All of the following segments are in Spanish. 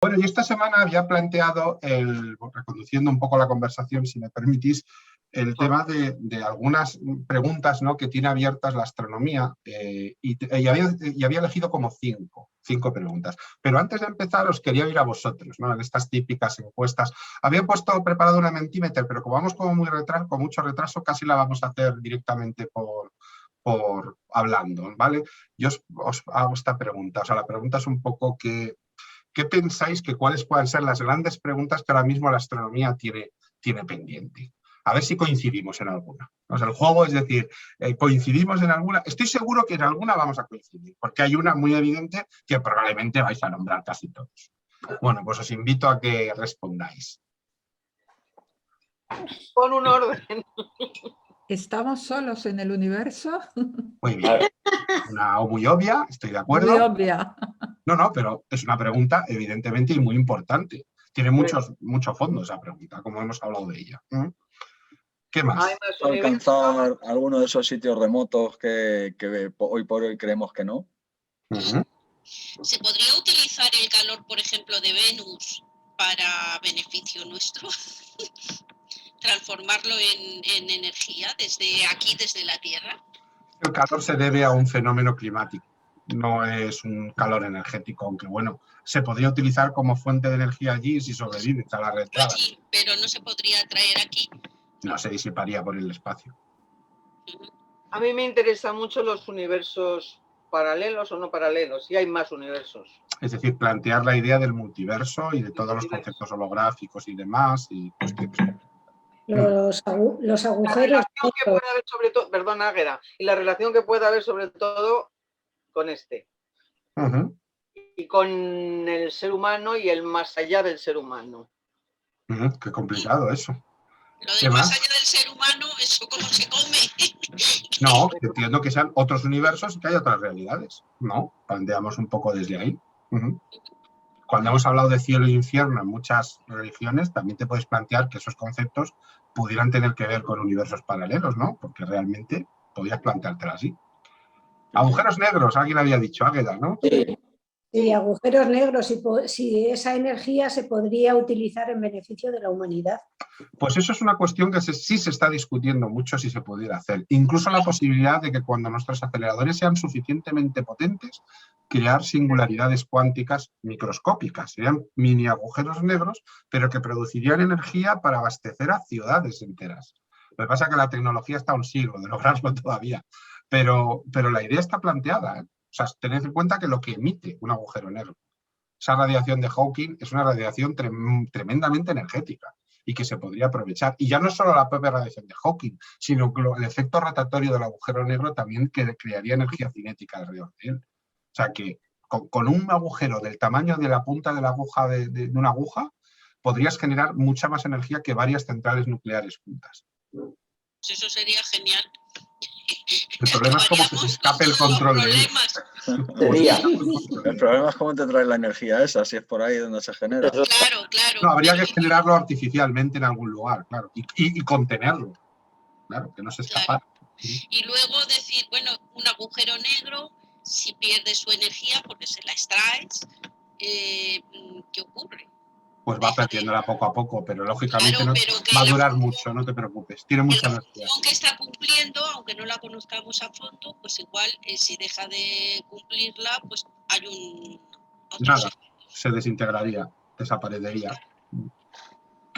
Bueno, yo esta semana había planteado, reconduciendo un poco la conversación, si me permitís, el tema de algunas preguntas, ¿no?, que tiene abiertas la astronomía y había elegido como cinco preguntas. Pero antes de empezar os quería ir a vosotros, ¿no?, en estas típicas encuestas. Había preparado una Mentimeter, pero como vamos con mucho retraso, casi la vamos a hacer directamente por hablando, ¿vale? Yo os hago esta pregunta. O sea, la pregunta es un poco ¿qué pensáis que cuáles puedan ser las grandes preguntas que ahora mismo la astronomía tiene pendiente? A ver si coincidimos en alguna. O sea, el juego es decir, ¿coincidimos en alguna? Estoy seguro que en alguna vamos a coincidir, porque hay una muy evidente que probablemente vais a nombrar casi todos. Bueno, pues os invito a que respondáis. Pon un orden. ¿Estamos solos en el universo? Muy bien. Una muy obvia, estoy de acuerdo. Muy obvia. No, pero es una pregunta evidentemente y muy importante. Tiene mucho fondo esa pregunta, como hemos hablado de ella. ¿Qué más? ¿Alcanzar alguno de esos sitios remotos que hoy por hoy creemos que no? ¿Se podría utilizar el calor, por ejemplo, de Venus para beneficio nuestro? ¿Transformarlo en energía desde aquí, desde la Tierra? El calor se debe a un fenómeno climático, no es un calor energético, aunque bueno, se podría utilizar como fuente de energía allí si sobrevive a la red. Allí, pero no se podría traer aquí. No, se disiparía por el espacio. A mí me interesan mucho los universos paralelos o no paralelos, si hay más universos. Es decir, plantear la idea del multiverso y de todos los conceptos holográficos y demás. Y los agujeros. Que puede haber sobre todo, perdón, Águeda, y la relación que puede haber sobre todo con este. Y con el ser humano y el más allá del ser humano. Qué complicado eso. Lo del más allá del ser humano, ¿eso cómo se come? No, entiendo que sean otros universos y que hay otras realidades. No, planteamos un poco desde ahí. Cuando hemos hablado de cielo e infierno en muchas religiones, también te puedes plantear que esos conceptos pudieran tener que ver con universos paralelos, ¿no? Porque realmente podías planteártelo así. Agujeros negros, alguien había dicho, Águeda, ¿no? Sí, agujeros negros, si esa energía se podría utilizar en beneficio de la humanidad. Pues eso es una cuestión que sí se está discutiendo mucho si se pudiera hacer. Incluso la posibilidad de que cuando nuestros aceleradores sean suficientemente potentes, crear singularidades cuánticas microscópicas. Serían mini agujeros negros, pero que producirían energía para abastecer a ciudades enteras. Lo que pasa es que la tecnología está a un siglo de lograrlo todavía. Pero la idea está planteada, ¿eh? O sea, tened en cuenta que lo que emite un agujero negro, esa radiación de Hawking, es una radiación tremendamente energética y que se podría aprovechar. Y ya no es solo la propia radiación de Hawking, sino que el efecto rotatorio del agujero negro también crearía energía cinética alrededor de él. O sea que con un agujero del tamaño de la punta de la aguja de una aguja, podrías generar mucha más energía que varias centrales nucleares juntas. Eso sería genial. El problema es cómo se escape el control de él. El problema es cómo te traes la energía esa, si es por ahí donde se genera. Claro. No, habría que generarlo artificialmente en algún lugar, claro, y contenerlo, claro, que no se escapara. Y luego decir, bueno, un agujero negro, si pierde su energía porque se la extraes, ¿qué ocurre? Pues va perdiéndola poco a poco, pero lógicamente no va a durar mucho, no te preocupes. Tiene mucha energía. La función que está cumpliendo, aunque no la conozcamos a fondo, pues igual si deja de cumplirla, pues hay Nada, se desintegraría, desaparecería.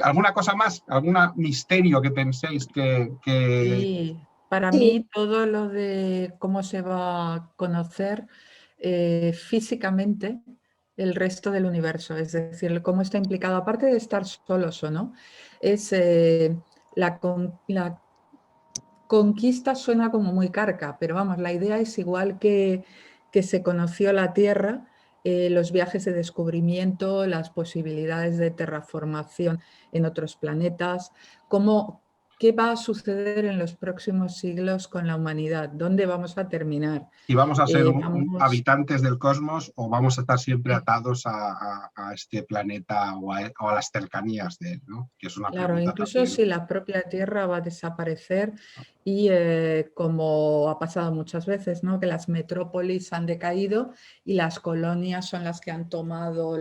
¿Alguna cosa más? ¿Algún misterio que penséis que...? Sí, para mí todo lo de cómo se va a conocer físicamente el resto del universo, es decir, cómo está implicado, aparte de estar solos o no, es la conquista suena como muy carca, pero vamos, la idea es igual que se conoció la Tierra, los viajes de descubrimiento, las posibilidades de terraformación en otros planetas, qué va a suceder en los próximos siglos con la humanidad, dónde vamos a terminar. ¿Y vamos a ser habitantes del cosmos o vamos a estar siempre atados a este planeta o a las cercanías de él, ¿no? Que es una claro, incluso también. Si la propia Tierra va a desaparecer y como ha pasado muchas veces, ¿no? Que las metrópolis han decaído y las colonias son las que han tomado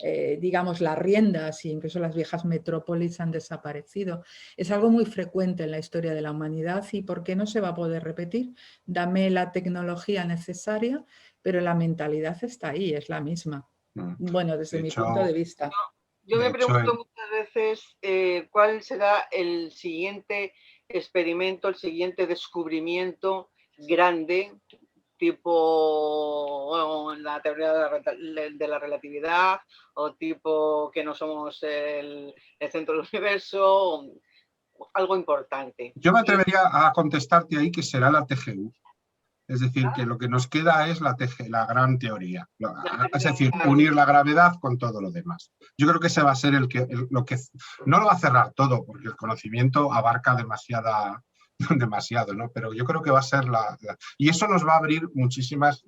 digamos, las riendas, e incluso las viejas metrópolis han desaparecido. Es algo muy frecuente en la historia de la humanidad y ¿por qué no se va a poder repetir? Dame la tecnología necesaria, pero la mentalidad está ahí, es la misma. Bueno, desde mi punto de vista. Yo me pregunto muchas veces cuál será el siguiente experimento, el siguiente descubrimiento grande, tipo la teoría de la relatividad, o tipo que no somos el centro del universo, algo importante. Yo me atrevería a contestarte ahí que será la TGU. Es decir, que lo que nos queda es la gran teoría. Es decir, unir la gravedad con todo lo demás. Yo creo que ese va a ser lo que no lo va a cerrar todo, porque el conocimiento abarca demasiado, ¿no? Pero yo creo que va a ser y eso nos va a abrir muchísimas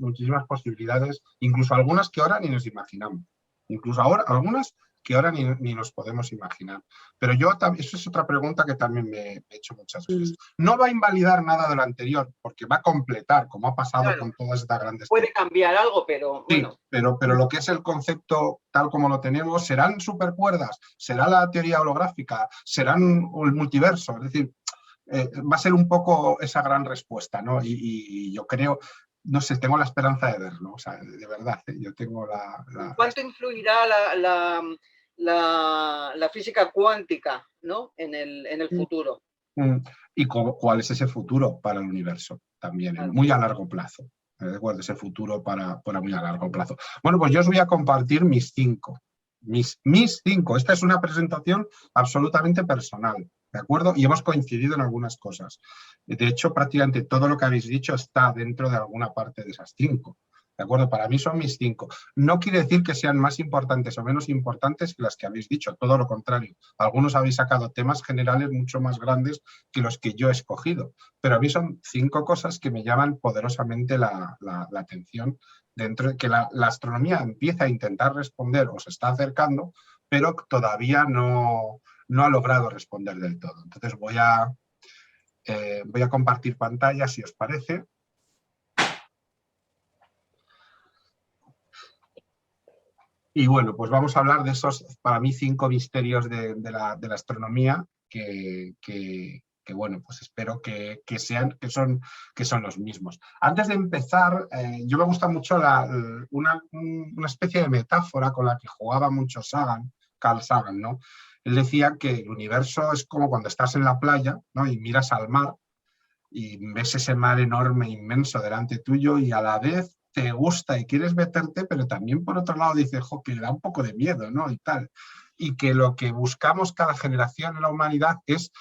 posibilidades, incluso algunas que ahora ni nos imaginamos. Incluso ahora, algunas que ahora ni nos podemos imaginar. Pero eso es otra pregunta que también me he hecho muchas veces. No va a invalidar nada de lo anterior, porque va a completar, como ha pasado con todas estas grandes... Puede cambiar algo, pero bueno. Sí, pero lo que es el concepto tal como lo tenemos, serán supercuerdas, será la teoría holográfica, serán el multiverso, es decir, va a ser un poco esa gran respuesta, ¿no? Y yo creo... No sé, tengo la esperanza de verlo, o sea, de verdad, yo tengo ¿Cuánto influirá la física cuántica, ¿no? en el futuro? ¿Y cuál es ese futuro para el universo? También, muy a largo plazo. ¿De acuerdo? Ese futuro para muy a largo plazo. Bueno, pues yo os voy a compartir mis 5. Mis 5. Esta es una presentación absolutamente personal. ¿De acuerdo? Y hemos coincidido en algunas cosas. De hecho, prácticamente todo lo que habéis dicho está dentro de alguna parte de esas 5. ¿De acuerdo? Para mí son mis 5. No quiere decir que sean más importantes o menos importantes que las que habéis dicho, todo lo contrario. Algunos habéis sacado temas generales mucho más grandes que los que yo he escogido. Pero a mí son 5 cosas que me llaman poderosamente la atención, dentro de que la astronomía empieza a intentar responder o se está acercando, pero todavía no ha logrado responder del todo. Entonces voy a compartir pantalla, si os parece. Y bueno, pues vamos a hablar de esos, para mí, 5 misterios de la astronomía que bueno, pues espero que son los mismos. Antes de empezar, yo me gusta mucho una especie de metáfora con la que jugaba mucho Carl Sagan, ¿no? Él decía que el universo es como cuando estás en la playa, ¿no? Y miras al mar y ves ese mar enorme, inmenso delante tuyo y a la vez te gusta y quieres meterte, pero también por otro lado dices, jo, que le da un poco de miedo, ¿no? Y tal. Y que lo que buscamos cada generación en la humanidad es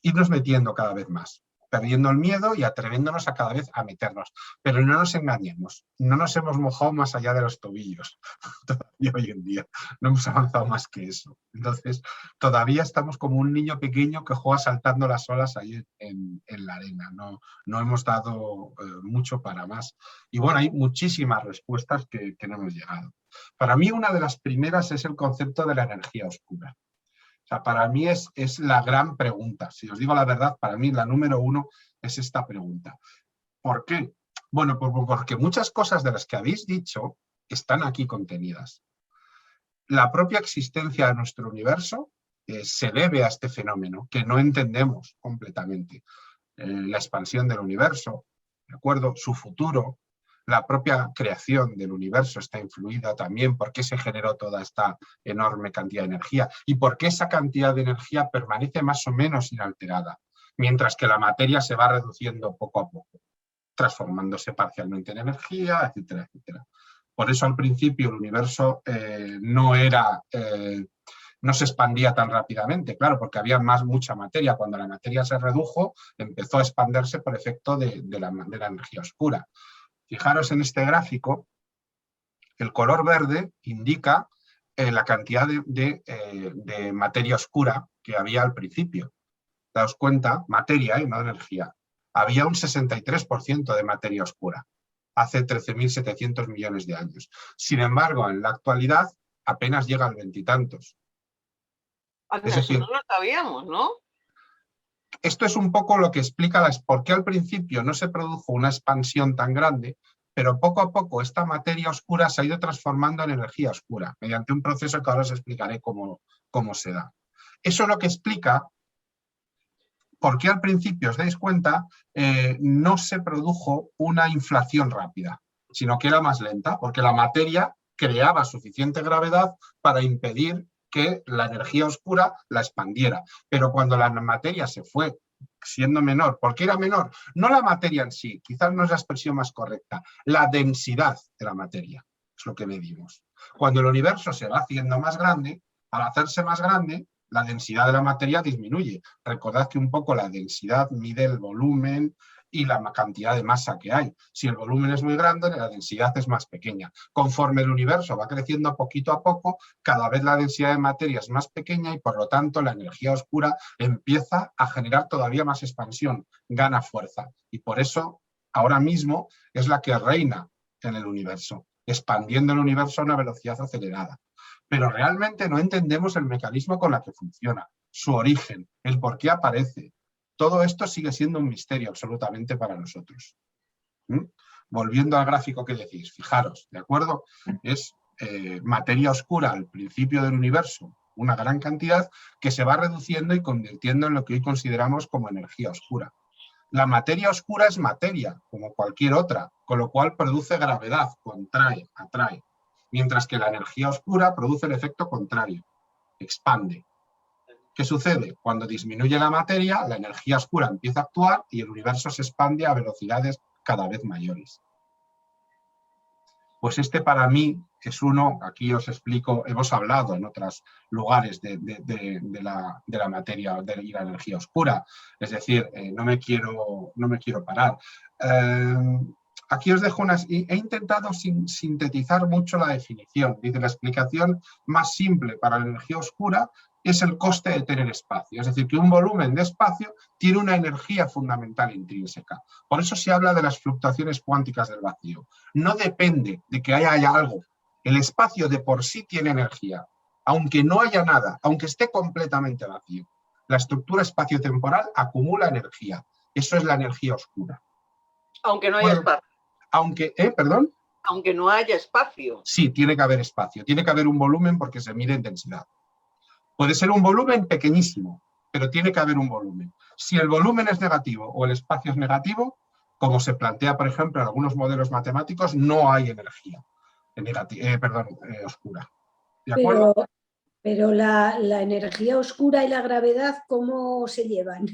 irnos metiendo cada vez más, perdiendo el miedo y atreviéndonos a cada vez a meternos. Pero no nos engañemos, no nos hemos mojado más allá de los tobillos todavía hoy en día, no hemos avanzado más que eso. Entonces, todavía estamos como un niño pequeño que juega saltando las olas ahí en la arena, no hemos dado mucho para más. Y bueno, hay muchísimas respuestas que no hemos llegado. Para mí, una de las primeras es el concepto de la energía oscura. O sea, para mí es la gran pregunta. Si os digo la verdad, para mí la número 1 es esta pregunta. ¿Por qué? Bueno, porque muchas cosas de las que habéis dicho están aquí contenidas. La propia existencia de nuestro universo se debe a este fenómeno que no entendemos completamente. La expansión del universo, ¿de acuerdo? Su futuro. La propia creación del universo está influida también por qué se generó toda esta enorme cantidad de energía y por qué esa cantidad de energía permanece más o menos inalterada, mientras que la materia se va reduciendo poco a poco, transformándose parcialmente en energía, etcétera, etcétera. Por eso al principio el universo no se expandía tan rápidamente, claro, porque había mucha materia. Cuando la materia se redujo, empezó a expandirse por efecto de la energía oscura. Fijaros en este gráfico, el color verde indica la cantidad de materia oscura que había al principio. Daos cuenta, materia y no energía. Había un 63% de materia oscura hace 13.700 millones de años. Sin embargo, en la actualidad apenas llega al 20 y tantos. Es decir, no lo sabíamos, ¿no? Esto es un poco lo que explica por qué al principio no se produjo una expansión tan grande, pero poco a poco esta materia oscura se ha ido transformando en energía oscura, mediante un proceso que ahora os explicaré cómo se da. Eso es lo que explica por qué al principio, os dais cuenta, no se produjo una inflación rápida, sino que era más lenta, porque la materia creaba suficiente gravedad para impedir que la energía oscura la expandiera. Pero cuando la materia se fue siendo menor, ¿por qué era menor? No la materia en sí, quizás no es la expresión más correcta, la densidad de la materia es lo que medimos. Cuando el universo se va haciendo más grande, al hacerse más grande, la densidad de la materia disminuye. Recordad que un poco la densidad mide el volumen y la cantidad de masa que hay. Si el volumen es muy grande, la densidad es más pequeña. Conforme el universo va creciendo poquito a poco, cada vez la densidad de materia es más pequeña y por lo tanto la energía oscura empieza a generar todavía más expansión, gana fuerza. Y por eso ahora mismo es la que reina en el universo, expandiendo el universo a una velocidad acelerada. Pero realmente no entendemos el mecanismo con el que funciona, su origen, el por qué aparece. Todo esto sigue siendo un misterio absolutamente para nosotros. Volviendo al gráfico que decís, fijaros, ¿de acuerdo? Es materia oscura al principio del universo, una gran cantidad que se va reduciendo y convirtiendo en lo que hoy consideramos como energía oscura. La materia oscura es materia, como cualquier otra, con lo cual produce gravedad, contrae, atrae. Mientras que la energía oscura produce el efecto contrario, expande. ¿Qué sucede? Cuando disminuye la materia, la energía oscura empieza a actuar y el universo se expande a velocidades cada vez mayores. Pues este para mí es uno, aquí os explico, hemos hablado en otros lugares de la materia y la energía oscura, es decir, no me quiero parar. Aquí os dejo he intentado sintetizar mucho la definición. Dice, la explicación más simple para la energía oscura es el coste de tener espacio. Es decir, que un volumen de espacio tiene una energía fundamental intrínseca. Por eso se habla de las fluctuaciones cuánticas del vacío. No depende de que haya algo. El espacio de por sí tiene energía. Aunque no haya nada, aunque esté completamente vacío. La estructura espaciotemporal acumula energía. Eso es la energía oscura. Aunque no haya espacio. ¿Perdón? Aunque no haya espacio. Sí, tiene que haber espacio. Tiene que haber un volumen porque se mide en densidad. Puede ser un volumen pequeñísimo, pero tiene que haber un volumen. Si el volumen es negativo o el espacio es negativo, como se plantea, por ejemplo, en algunos modelos matemáticos, no hay energía oscura. ¿De acuerdo? Pero la energía oscura y la gravedad, ¿cómo se llevan?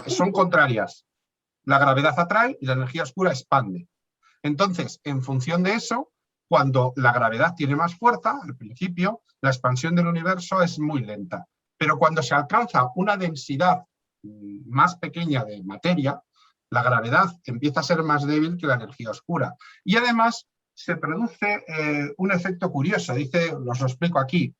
Son contrarias. La gravedad atrae y la energía oscura expande. Entonces, en función de eso, cuando la gravedad tiene más fuerza, al principio, la expansión del universo es muy lenta. Pero cuando se alcanza una densidad más pequeña de materia, la gravedad empieza a ser más débil que la energía oscura. Y además se produce un efecto curioso, os lo explico aquí.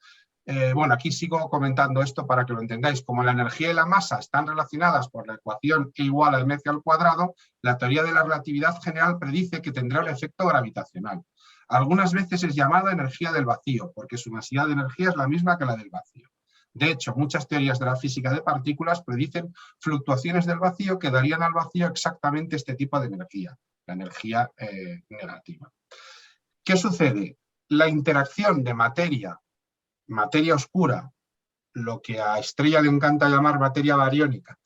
Bueno, aquí sigo comentando esto para que lo entendáis. Como la energía y la masa están relacionadas por la ecuación E igual a mc al cuadrado, la teoría de la relatividad general predice que tendrá el efecto gravitacional. Algunas veces es llamada energía del vacío, porque su masividad de energía es la misma que la del vacío. De hecho, muchas teorías de la física de partículas predicen fluctuaciones del vacío que darían al vacío exactamente este tipo de energía, la energía negativa. ¿Qué sucede? La interacción de materia oscura, lo que a Estrella le encanta llamar materia bariónica,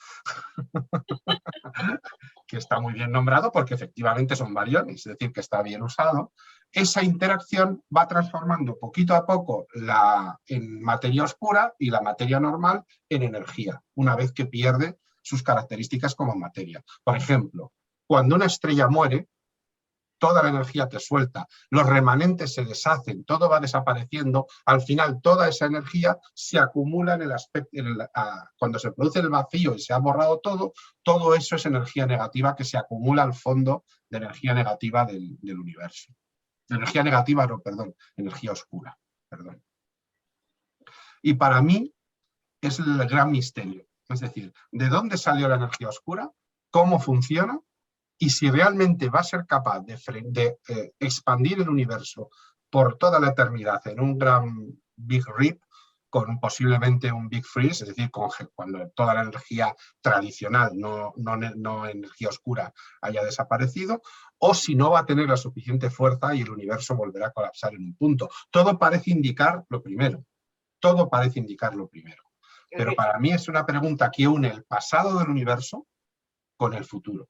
que está muy bien nombrado porque efectivamente son bariones, es decir, que está bien usado, esa interacción va transformando poquito a poco en materia oscura y la materia normal en energía, una vez que pierde sus características como materia. Por ejemplo, cuando una estrella muere, toda la energía que suelta, los remanentes se deshacen, todo va desapareciendo, al final toda esa energía se acumula en el aspecto, cuando se produce el vacío y se ha borrado todo eso es energía negativa que se acumula al fondo de energía negativa del universo. Energía negativa, no, perdón, energía oscura, perdón. Y para mí es el gran misterio, es decir, ¿de dónde salió la energía oscura? ¿Cómo funciona? Y si realmente va a ser capaz de expandir el universo por toda la eternidad en un gran Big Rip, con posiblemente un Big Freeze, es decir, cuando toda la energía tradicional, no energía oscura, haya desaparecido, o si no va a tener la suficiente fuerza y el universo volverá a colapsar en un punto. Todo parece indicar lo primero. Todo parece indicar lo primero. Pero para mí es una pregunta que une el pasado del universo con el futuro.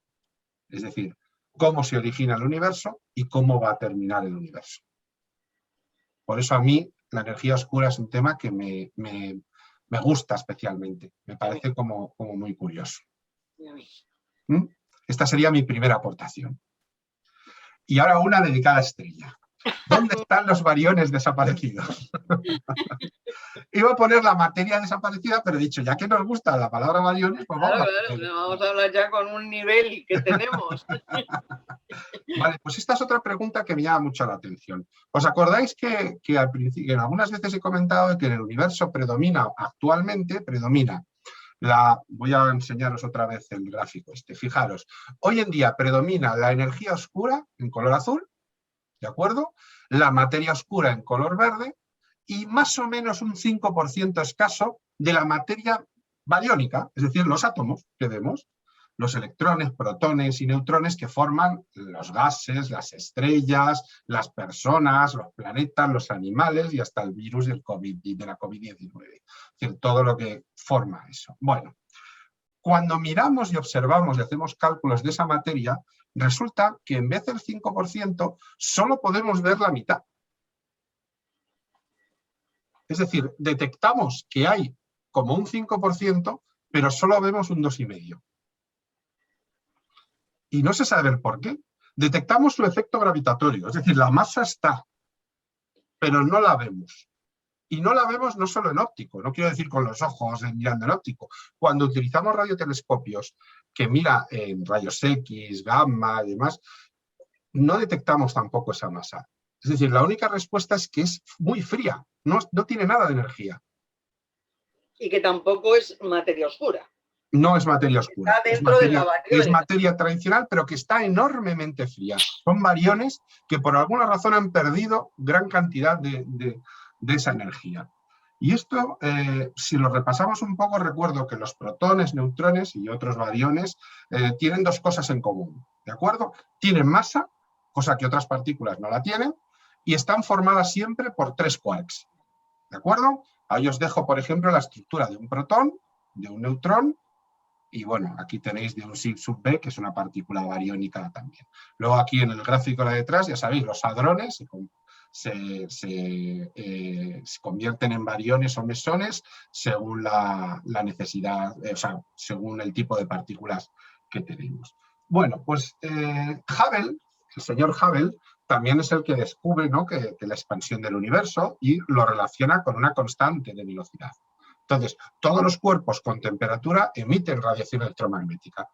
Es decir, cómo se origina el universo y cómo va a terminar el universo. Por eso a mí la energía oscura es un tema que me gusta especialmente. Me parece como muy curioso. Esta sería mi primera aportación. Y ahora una dedicada a Estrella. ¿Dónde están los variones desaparecidos? Iba a poner la materia desaparecida, pero he dicho, ya que nos gusta la palabra variones, pues vamos, vamos a hablar ya con un nivel que tenemos. Vale, pues esta es otra pregunta que me llama mucho la atención. ¿Os acordáis que al principio, en algunas veces he comentado que en el universo actualmente predomina voy a enseñaros otra vez el gráfico este. Fijaros, hoy en día predomina la energía oscura en color azul, ¿de acuerdo? La materia oscura en color verde y más o menos un 5% escaso de la materia bariónica, es decir, los átomos que vemos, los electrones, protones y neutrones que forman los gases, las estrellas, las personas, los planetas, los animales y hasta el virus del COVID, de la COVID-19. Es decir, todo lo que forma eso. Bueno, cuando miramos y observamos y hacemos cálculos de esa materia, resulta que en vez del 5% solo podemos ver la mitad. Es decir, detectamos que hay como un 5%, pero solo vemos un 2,5%. Y no se sabe el por qué. Detectamos su efecto gravitatorio, es decir, la masa está, pero no la vemos. Y no la vemos no solo en óptico, no quiero decir con los ojos mirando en óptico. Cuando utilizamos radiotelescopios que mira en rayos X, gamma y demás, no detectamos tampoco esa masa. Es decir, la única respuesta es que es muy fría, no tiene nada de energía. Y que tampoco es materia oscura. No es materia oscura, está dentro de la es materia tradicional, pero que está enormemente fría. Son variones que por alguna razón han perdido gran cantidad de esa energía. Y esto, si lo repasamos un poco, recuerdo que los protones, neutrones y otros variones tienen dos cosas en común, ¿de acuerdo? Tienen masa, cosa que otras partículas no la tienen, y están formadas siempre por 3 quarks, ¿de acuerdo? Ahí os dejo, por ejemplo, la estructura de un protón, de un neutrón, y bueno, aquí tenéis de un SIG sub B, que es una partícula bariónica también. Luego aquí en el gráfico de detrás, ya sabéis, los hadrones se convierten en variones o mesones según la necesidad, o sea, según el tipo de partículas que tenemos. Bueno, pues Hubble, el señor Hubble, también es el que descubre, ¿no?, que la expansión del universo y lo relaciona con una constante de velocidad. Entonces, todos los cuerpos con temperatura emiten radiación electromagnética.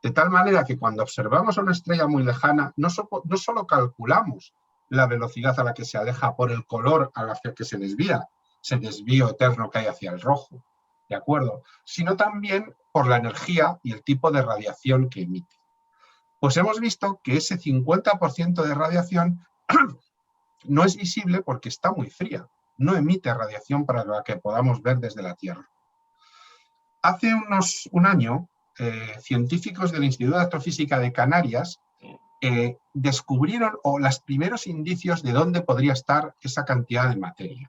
De tal manera que cuando observamos una estrella muy lejana, no solo calculamos la velocidad a la que se aleja por el color hacia el que se desvía, ese desvío eterno que hay hacia el rojo, ¿de acuerdo?, sino también por la energía y el tipo de radiación que emite. Pues hemos visto que ese 50% de radiación no es visible porque está muy fría. No emite radiación para la que podamos ver desde la Tierra. Hace un año, científicos del Instituto de Astrofísica de Canarias descubrieron los primeros indicios de dónde podría estar esa cantidad de materia.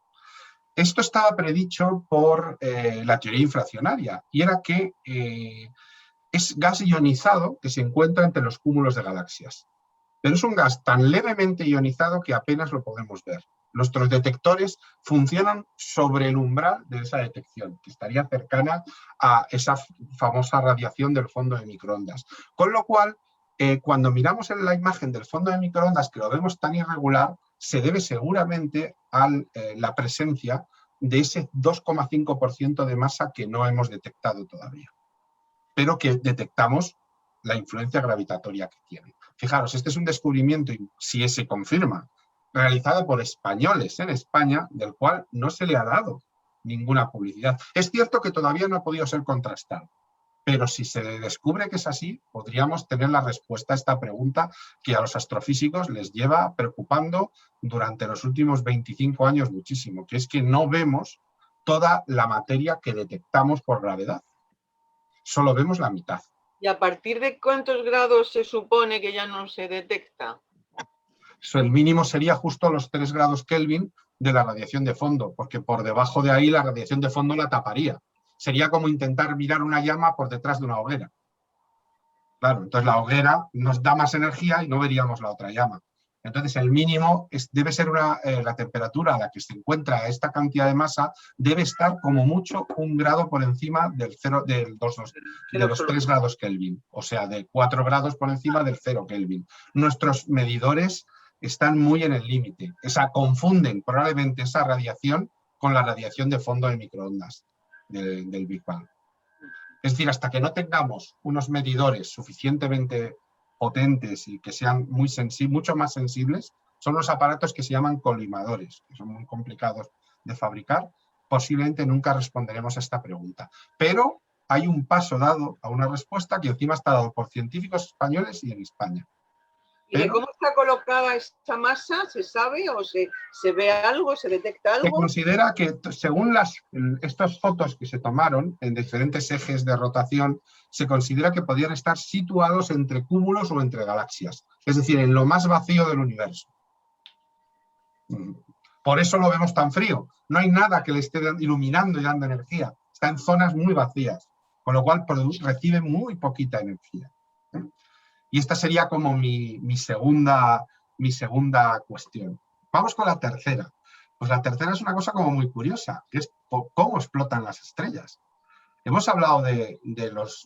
Esto estaba predicho por la teoría inflacionaria, y era que es gas ionizado que se encuentra entre los cúmulos de galaxias. Pero es un gas tan levemente ionizado que apenas lo podemos ver. Nuestros detectores funcionan sobre el umbral de esa detección, que estaría cercana a esa famosa radiación del fondo de microondas. Con lo cual, cuando miramos en la imagen del fondo de microondas, que lo vemos tan irregular, se debe seguramente a la presencia de ese 2,5% de masa que no hemos detectado todavía, pero que detectamos la influencia gravitatoria que tiene. Fijaros, este es un descubrimiento, si se confirma, realizado por españoles en España, del cual no se le ha dado ninguna publicidad. Es cierto que todavía no ha podido ser contrastado, pero si se descubre que es así, podríamos tener la respuesta a esta pregunta que a los astrofísicos les lleva preocupando durante los últimos 25 años muchísimo, que es que no vemos toda la materia que detectamos por gravedad. Solo vemos la mitad. ¿Y a partir de cuántos grados se supone que ya no se detecta? El mínimo sería justo los 3 grados Kelvin de la radiación de fondo, porque por debajo de ahí la radiación de fondo la taparía. Sería como intentar mirar una llama por detrás de una hoguera. Claro, entonces la hoguera nos da más energía y no veríamos la otra llama. Entonces el mínimo debe ser la temperatura a la que se encuentra esta cantidad de masa debe estar como mucho 1 grado por encima de los 3 grados Kelvin, o sea, de 4 grados por encima del 0 Kelvin. Nuestros medidores están muy en el límite, confunden probablemente esa radiación con la radiación de fondo de microondas del Big Bang. Es decir, hasta que no tengamos unos medidores suficientemente potentes y que sean mucho más sensibles, son los aparatos que se llaman colimadores, que son muy complicados de fabricar. Posiblemente nunca responderemos a esta pregunta. Pero hay un paso dado a una respuesta que encima está dado por científicos españoles y en España. ¿Y de cómo está colocada esta masa? ¿Se sabe o se ve algo, se detecta algo? Se considera que, según estas fotos que se tomaron en diferentes ejes de rotación, se considera que podían estar situados entre cúmulos o entre galaxias, es decir, en lo más vacío del universo. Por eso lo vemos tan frío. No hay nada que le esté iluminando y dando energía. Está en zonas muy vacías, con lo cual recibe muy poquita energía. Y esta sería como mi segunda cuestión. Vamos con la tercera. Pues la tercera es una cosa como muy curiosa, que es cómo explotan las estrellas. Hemos hablado de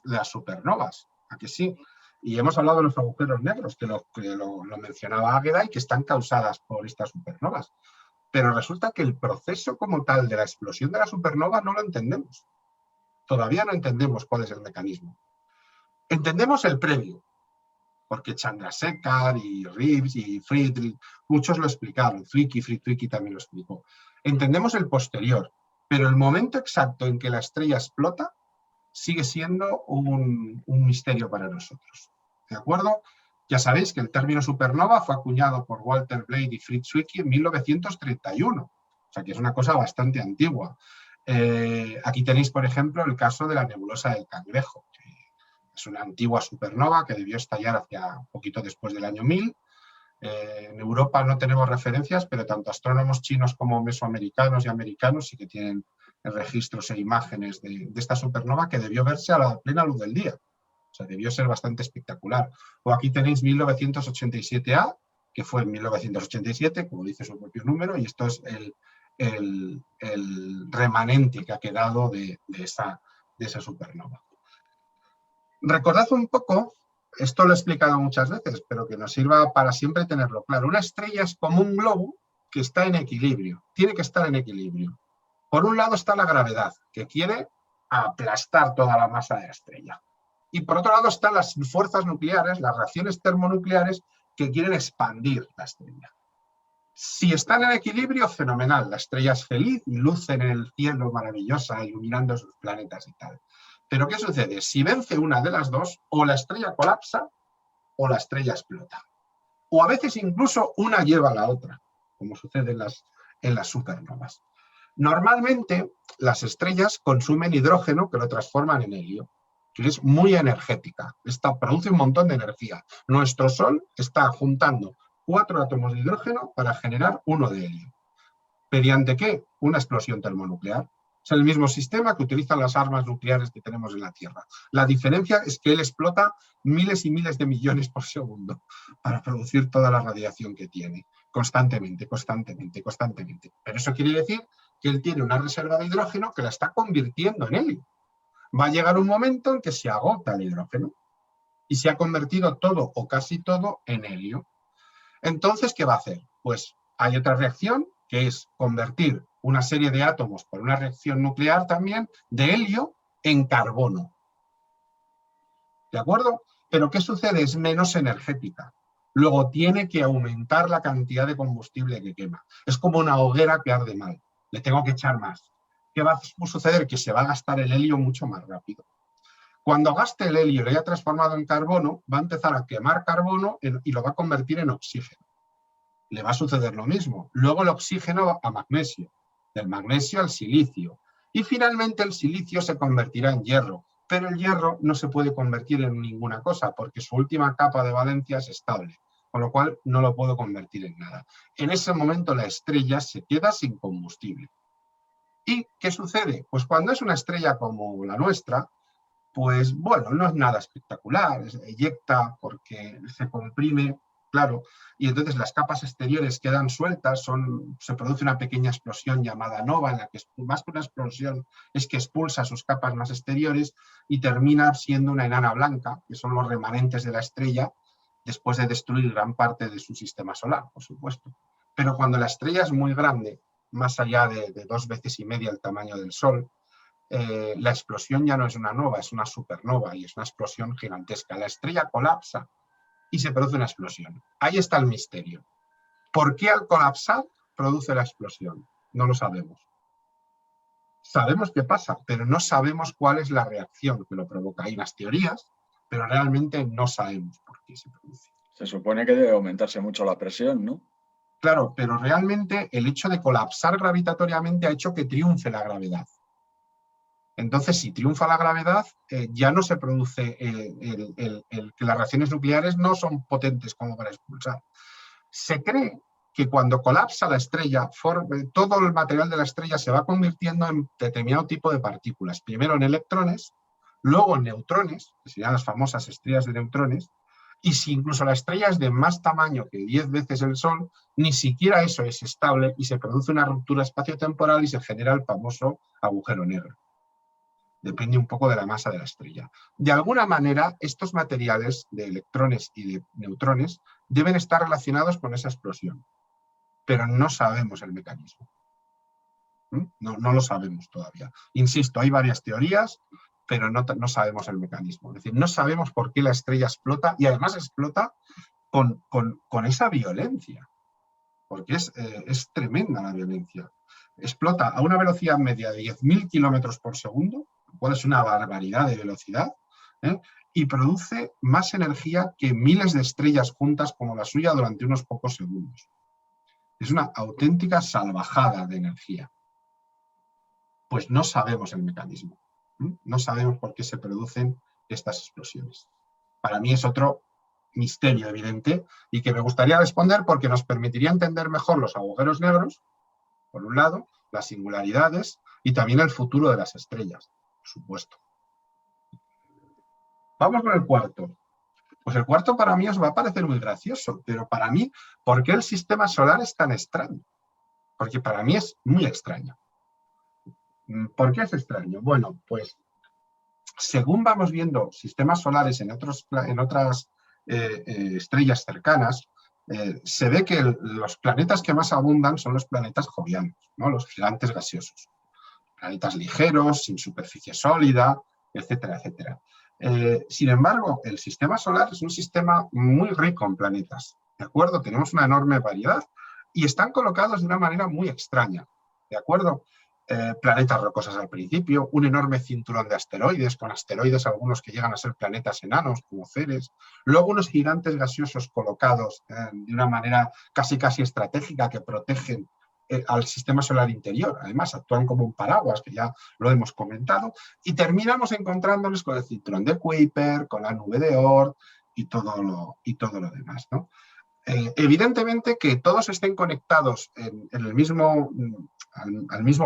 las supernovas, ¿a que sí? Y hemos hablado de los agujeros negros, que lo mencionaba Águeda y que están causadas por estas supernovas. Pero resulta que el proceso como tal de la explosión de la supernova no lo entendemos. Todavía no entendemos cuál es el mecanismo. Entendemos el previo, porque Chandrasekhar y Reeves y Friedrich, muchos lo explicaron, Zwicky también lo explicó. Entendemos el posterior, pero el momento exacto en que la estrella explota sigue siendo un misterio para nosotros. ¿De acuerdo? Ya sabéis que el término supernova fue acuñado por Walter Blade y Fritz Zwicky en 1931, o sea que es una cosa bastante antigua. Aquí tenéis, por ejemplo, el caso de la nebulosa del Cangrejo, que es una antigua supernova que debió estallar hacia un poquito después del año 1000. En Europa no tenemos referencias, pero tanto astrónomos chinos como mesoamericanos y americanos sí que tienen registros e imágenes de esta supernova que debió verse a la plena luz del día. O sea, debió ser bastante espectacular. O aquí tenéis 1987A, que fue en 1987, como dice su propio número, y esto es el remanente que ha quedado de esa supernova. Recordad un poco, esto lo he explicado muchas veces, pero que nos sirva para siempre tenerlo claro. Una estrella es como un globo que está en equilibrio, tiene que estar en equilibrio. Por un lado está la gravedad, que quiere aplastar toda la masa de la estrella. Y por otro lado están las fuerzas nucleares, las reacciones termonucleares, que quieren expandir la estrella. Si están en equilibrio, fenomenal, la estrella es feliz y luce en el cielo maravillosa, iluminando sus planetas y tal. Pero ¿qué sucede? Si vence una de las dos, o la estrella colapsa o la estrella explota. O a veces incluso una lleva a la otra, como sucede en las supernovas. Normalmente las estrellas consumen hidrógeno que lo transforman en helio, que es muy energética. Esta produce un montón de energía. Nuestro Sol está juntando 4 átomos de hidrógeno para generar uno de helio. ¿Mediante qué? Una explosión termonuclear. Es el mismo sistema que utilizan las armas nucleares que tenemos en la Tierra. La diferencia es que él explota miles y miles de millones por segundo para producir toda la radiación que tiene, constantemente. Pero eso quiere decir que él tiene una reserva de hidrógeno que la está convirtiendo en helio. Va a llegar un momento en que se agota el hidrógeno y se ha convertido todo o casi todo en helio. Entonces, ¿qué va a hacer? Pues hay otra reacción que es convertir una serie de átomos por una reacción nuclear también de helio en carbono. ¿De acuerdo? Pero ¿qué sucede? Es menos energética. Luego tiene que aumentar la cantidad de combustible que quema. Es como una hoguera que arde mal. Le tengo que echar más. ¿Qué va a suceder? Que se va a gastar el helio mucho más rápido. Cuando gaste el helio y lo haya transformado en carbono, va a empezar a quemar carbono y lo va a convertir en oxígeno. Le va a suceder lo mismo. Luego el oxígeno a magnesio, del magnesio al silicio. Y finalmente el silicio se convertirá en hierro. pero el hierro no se puede convertir en ninguna cosa porque su última capa de valencia es estable, con lo cual no lo puedo convertir en nada. En ese momento la estrella se queda sin combustible. ¿Y qué sucede? Pues cuando es una estrella como la nuestra, pues bueno, no es nada espectacular, eyecta porque se comprime, claro, y entonces las capas exteriores quedan sueltas, se produce una pequeña explosión llamada nova, en la que más que una explosión es que expulsa sus capas más exteriores y termina siendo una enana blanca, que son los remanentes de la estrella, después de destruir gran parte de su sistema solar, por supuesto. Pero cuando la estrella es muy grande, más allá de 2,5 veces el tamaño del Sol, la explosión ya no es una nova, es una supernova y es una explosión gigantesca. La estrella colapsa y se produce una explosión. Ahí está el misterio. ¿Por qué al colapsar produce la explosión? No lo sabemos. Sabemos qué pasa, pero no sabemos cuál es la reacción que lo provoca. Hay unas teorías, pero realmente no sabemos por qué se produce. Se supone que debe aumentarse mucho la presión, ¿no? Claro, pero realmente el hecho de colapsar gravitatoriamente ha hecho que triunfe la gravedad. Entonces, si triunfa la gravedad, ya no se produce que las reacciones nucleares no son potentes como para expulsar. Se cree que cuando colapsa la estrella, todo el material de la estrella se va convirtiendo en determinado tipo de partículas. Primero en electrones, luego en neutrones, que serían las famosas estrellas de neutrones, y si incluso la estrella es de más tamaño que 10 veces el Sol, ni siquiera eso es estable y se produce una ruptura espaciotemporal y se genera el famoso agujero negro. Depende un poco de la masa de la estrella. De alguna manera, estos materiales de electrones y de neutrones deben estar relacionados con esa explosión, pero no sabemos el mecanismo. No lo sabemos todavía. Insisto, hay varias teorías, pero no sabemos el mecanismo. Es decir, no sabemos por qué la estrella explota y además explota con esa violencia, porque es tremenda la violencia. Explota a una velocidad media de 10.000 kilómetros por segundo, lo cual es una barbaridad de velocidad, y produce más energía que miles de estrellas juntas como la suya durante unos pocos segundos. Es una auténtica salvajada de energía. Pues no sabemos el mecanismo. No sabemos por qué se producen estas explosiones. Para mí es otro misterio evidente y que me gustaría responder porque nos permitiría entender mejor los agujeros negros, por un lado, las singularidades y también el futuro de las estrellas, por supuesto. Vamos con el cuarto. Pues el cuarto para mí os va a parecer muy gracioso, pero para mí, ¿por qué el sistema solar es tan extraño? Porque para mí es muy extraño. ¿Por qué es extraño? Bueno, pues según vamos viendo sistemas solares en otras estrellas cercanas, se ve que los planetas que más abundan son los planetas jovianos, ¿no? Los gigantes gaseosos. Planetas ligeros, sin superficie sólida, etcétera, etcétera. Sin embargo, el sistema solar es un sistema muy rico en planetas, ¿de acuerdo? Tenemos una enorme variedad y están colocados de una manera muy extraña, ¿de acuerdo? Planetas rocosos al principio, un enorme cinturón de asteroides, con asteroides algunos que llegan a ser planetas enanos, como Ceres, luego unos gigantes gaseosos colocados de una manera casi estratégica que protegen al sistema solar interior, además actúan como un paraguas, que ya lo hemos comentado, y terminamos encontrándoles con el cinturón de Kuiper, con la nube de Oort y todo lo demás, ¿no? Evidentemente que todos estén conectados al mismo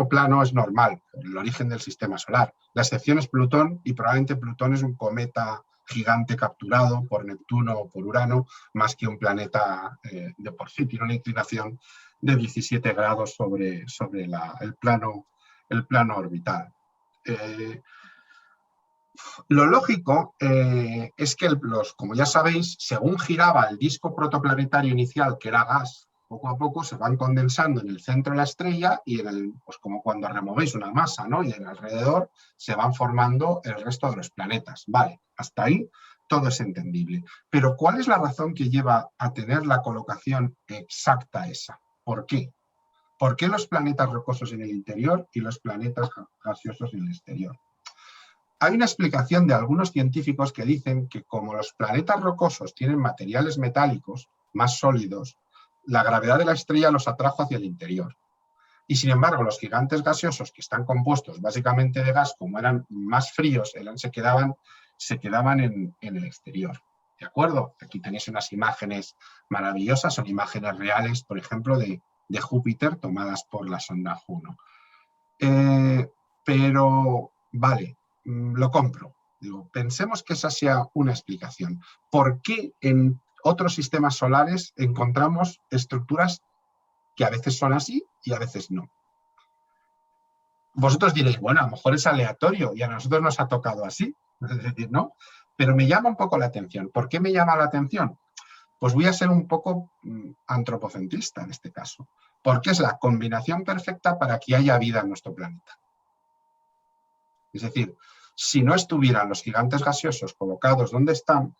plano es normal, el origen del sistema solar. La excepción es Plutón y probablemente Plutón es un cometa gigante capturado por Neptuno o por Urano, más que un planeta de por sí. Tiene una inclinación de 17 grados sobre el plano orbital. Lo lógico es que, como ya sabéis, según giraba el disco protoplanetario inicial, que era gas, poco a poco se van condensando en el centro de la estrella y pues como cuando removéis una masa, ¿no? Y en alrededor se van formando el resto de los planetas. Vale, hasta ahí todo es entendible. Pero ¿cuál es la razón que lleva a tener la colocación exacta esa? ¿Por qué? ¿Por qué los planetas rocosos en el interior y los planetas gaseosos en el exterior? Hay una explicación de algunos científicos que dicen que como los planetas rocosos tienen materiales metálicos más sólidos, la gravedad de la estrella los atrajo hacia el interior. Y sin embargo, los gigantes gaseosos que están compuestos básicamente de gas, como eran más fríos, se quedaban en el exterior. ¿De acuerdo? Aquí tenéis unas imágenes maravillosas, son imágenes reales, por ejemplo, de Júpiter tomadas por la sonda Juno. Pero, vale, lo compro. Digo, pensemos que esa sea una explicación. ¿Por qué en otros sistemas solares encontramos estructuras que a veces son así y a veces no? Vosotros diréis, bueno, a lo mejor es aleatorio y a nosotros nos ha tocado así. Es decir, ¿no? Pero me llama un poco la atención. ¿Por qué me llama la atención? Pues voy a ser un poco antropocentrista en este caso, porque es la combinación perfecta para que haya vida en nuestro planeta. Es decir, si no estuvieran los gigantes gaseosos colocados donde están,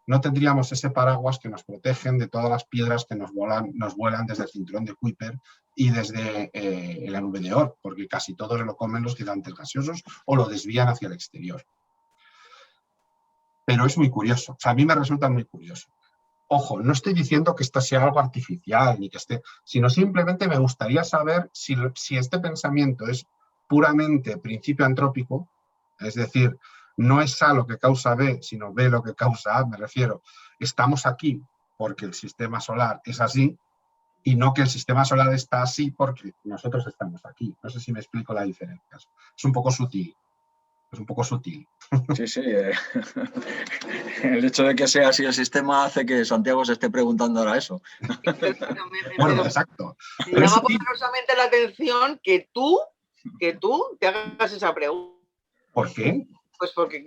no tendríamos ese paraguas que nos protegen de todas las piedras que nos vuelan desde el cinturón de Kuiper y desde la nube de Oort, porque casi todo lo comen los gigantes gaseosos o lo desvían hacia el exterior. Pero es muy curioso, o sea, a mí me resulta muy curioso. Ojo, no estoy diciendo que esto sea algo artificial, ni que sino simplemente me gustaría saber si este pensamiento es puramente principio antrópico, es decir, no es A lo que causa B, sino B lo que causa A, me refiero. Estamos aquí porque el sistema solar es así y no que el sistema solar está así porque nosotros estamos aquí. No sé si me explico la diferencia. Es un poco sutil. Es un poco sutil. Sí, sí. El hecho de que sea así el sistema hace que Santiago se esté preguntando ahora eso. Bueno, exacto. Me llama poderosamente la atención que tú te hagas esa pregunta. ¿Por qué? Pues porque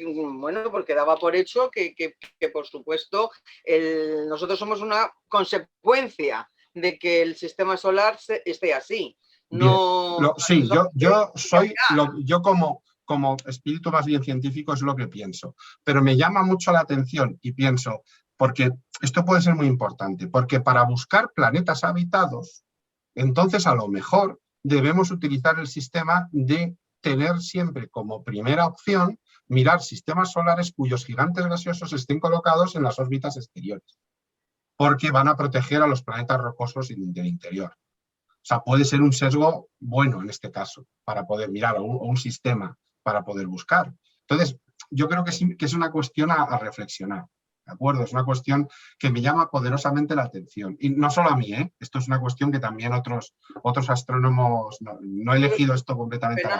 daba por hecho que por supuesto, nosotros somos una consecuencia de que el sistema solar esté así. No, sí, yo como espíritu más bien científico es lo que pienso, pero me llama mucho la atención y pienso, porque esto puede ser muy importante, porque para buscar planetas habitados, entonces a lo mejor debemos utilizar el sistema de tener siempre como primera opción mirar sistemas solares cuyos gigantes gaseosos estén colocados en las órbitas exteriores, porque van a proteger a los planetas rocosos del interior. O sea, puede ser un sesgo bueno en este caso, para poder mirar, o un sistema para poder buscar. Entonces, yo creo que es una cuestión a reflexionar, ¿de acuerdo? Es una cuestión que me llama poderosamente la atención. Y no solo a mí, ¿eh? Esto es una cuestión que también otros astrónomos, no he elegido esto completamente. Pero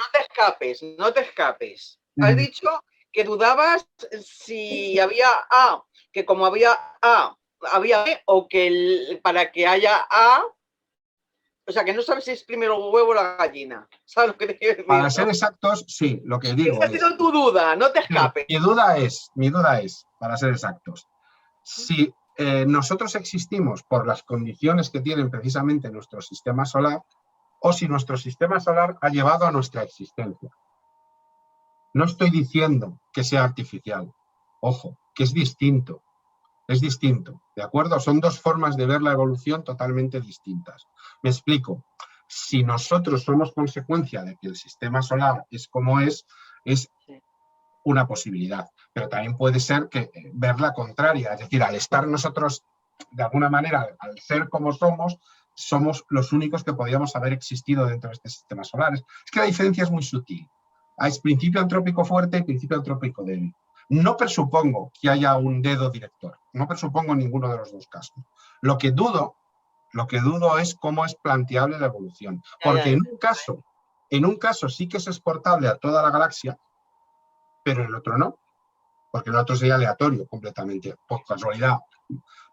no te escapes. Has dicho que dudabas si había A, que como había A, había B, o que para que haya A, o sea, que no sabes si es primero el huevo o la gallina. ¿Sabes lo que te quiero decir? Para ser exactos, sí, lo que digo. Esa ha sido tu duda, no te escapes. Mi duda es, para ser exactos, si nosotros existimos por las condiciones que tienen precisamente nuestro sistema solar, o si nuestro sistema solar ha llevado a nuestra existencia. No estoy diciendo que sea artificial, ojo, que es distinto, ¿de acuerdo? Son dos formas de ver la evolución totalmente distintas. Me explico, si nosotros somos consecuencia de que el sistema solar es como es una posibilidad, pero también puede ser que ver la contraria, es decir, al estar nosotros, de alguna manera, al ser como somos los únicos que podríamos haber existido dentro de este sistema solar. Es que la diferencia es muy sutil. Hay principio antrópico fuerte y principio antrópico débil. No presupongo que haya un dedo director, no presupongo ninguno de los dos casos. Lo que dudo es cómo es planteable la evolución, porque en un caso sí que es exportable a toda la galaxia, pero en el otro no, porque el otro sería aleatorio completamente, por casualidad.